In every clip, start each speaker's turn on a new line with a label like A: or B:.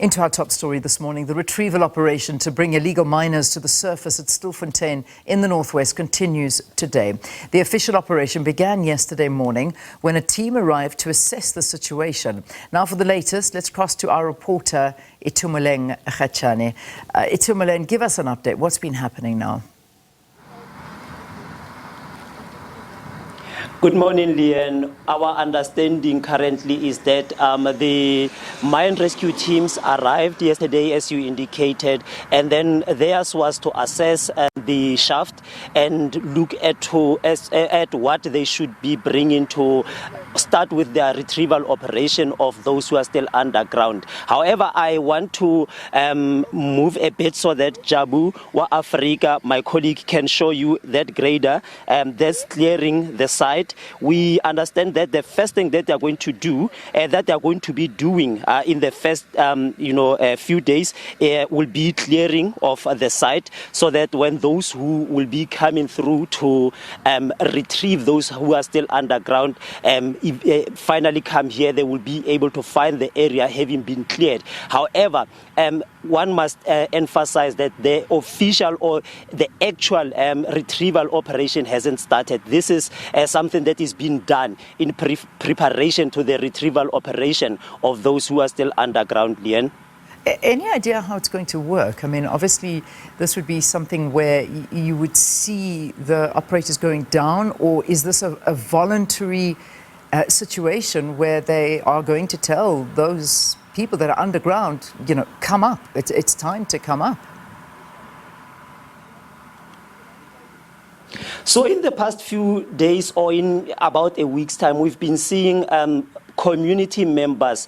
A: Into our top story this morning, the retrieval operation to bring illegal miners to the surface at Stilfontein in the northwest continues today. The official operation began yesterday morning when a team arrived to assess the situation. Now for the latest, let's cross to our reporter Itumeleng Kgajane. Itumeleng, give us an update. What's been happening now?
B: Good morning, Leanne. Our understanding currently is that the mine rescue teams arrived yesterday, as you indicated, and then theirs was to assess the shaft and look at what they should be bringing to start with their retrieval operation of those who are still underground. However, I want to move a bit so that Jabu wa Africa, my colleague, can show you that grader that's clearing the site. We understand that the first thing that they're going to do, that they're going to be doing in the first few days, will be clearing of the site, so that when those who will be coming through to retrieve those who are still underground finally come here, they will be able to find the area having been cleared. However, one must emphasize that the official or the actual retrieval operation hasn't started. This is something that is being done in preparation to the retrieval operation of those who are still underground, Leanne.
A: Any idea how it's going to work? I mean, obviously, this would be something where you would see the operators going down, or is this a voluntary situation where they are going to tell those people that are underground, come up, it's time to come up?
B: So in the past few days, or in about a week's time, we've been seeing community members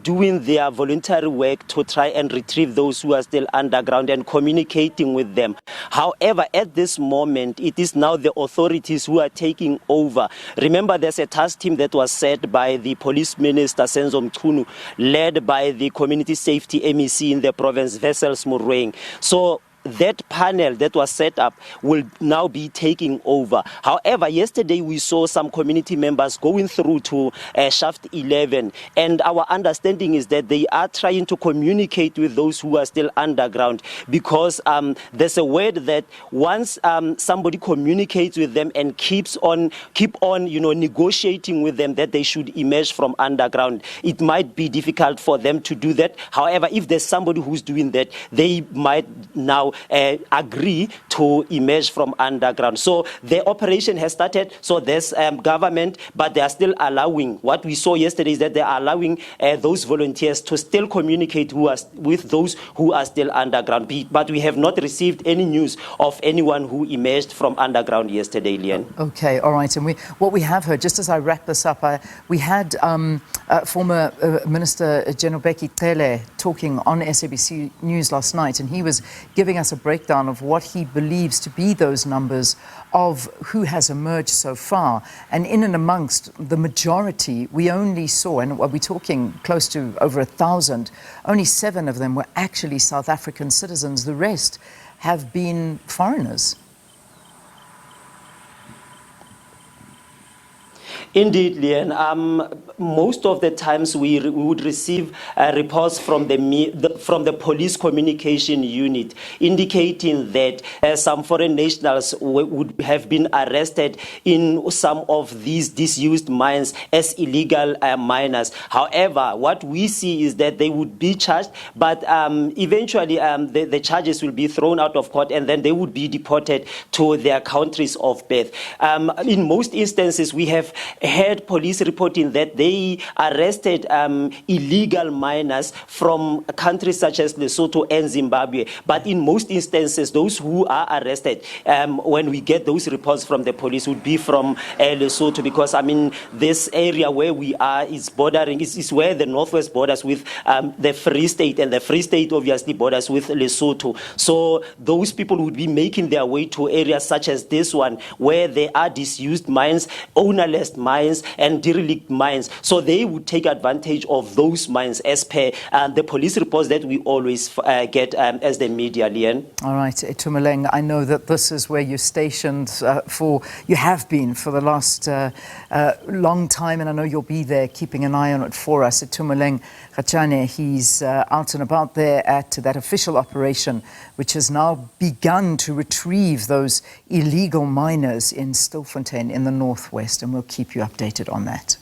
B: doing their voluntary work to try and retrieve those who are still underground and communicating with them. However, at this moment, it is now the authorities who are taking over. Remember, there's a task team that was set by the Police Minister, Senzo Mchunu, led by the Community Safety MEC in the province, Vessels Murweng. So that panel that was set up will now be taking over. However, yesterday we saw some community members going through to Shaft 11, and our understanding is that they are trying to communicate with those who are still underground, because there's a word that once somebody communicates with them and keep on negotiating with them that they should emerge from underground, it might be difficult for them to do that. However, if there's somebody who's doing that, they might now agree to emerge from underground. So the operation has started. So there's government, but they are still allowing. What we saw yesterday is that they are allowing those volunteers to still communicate with those who are still underground. But we have not received any news of anyone who emerged from underground yesterday, Leanne.
A: Okay, all right. And what we have heard, just as I wrap this up, we had former Minister General Beki Cele talking on SABC News last night, and he was giving us a breakdown of what he believes to be those numbers of who has emerged so far. And in and amongst the majority, we only saw, and we're talking close to over 1,000, only 7 of them were actually South African citizens. The rest have been foreigners.
B: Indeed, Leanne. Most of the times we would receive reports from the police communication unit indicating that some foreign nationals would have been arrested in some of these disused mines as illegal miners. However, what we see is that they would be charged, but eventually the charges will be thrown out of court, and then they would be deported to their countries of birth. In most instances, we have heard police reporting that they arrested illegal miners from countries such as Lesotho and Zimbabwe. But in most instances, those who are arrested, when we get those reports from the police, would be from Lesotho, because this area where we are is bordering, is where the northwest borders with the Free State, and the Free State obviously borders with Lesotho. So those people would be making their way to areas such as this one, where there are disused mines, ownerless mines, mines and derelict mines. So they would take advantage of those mines as per the police reports that we always get as the media, Leanne.
A: All right, Itumeleng, I know that this is where you're stationed you have been for the last long time, and I know you'll be there keeping an eye on it for us. Itumeleng Kgajane, he's out and about there at that official operation, which has now begun to retrieve those illegal miners in Stilfontein in the northwest, and we'll keep you updated on that.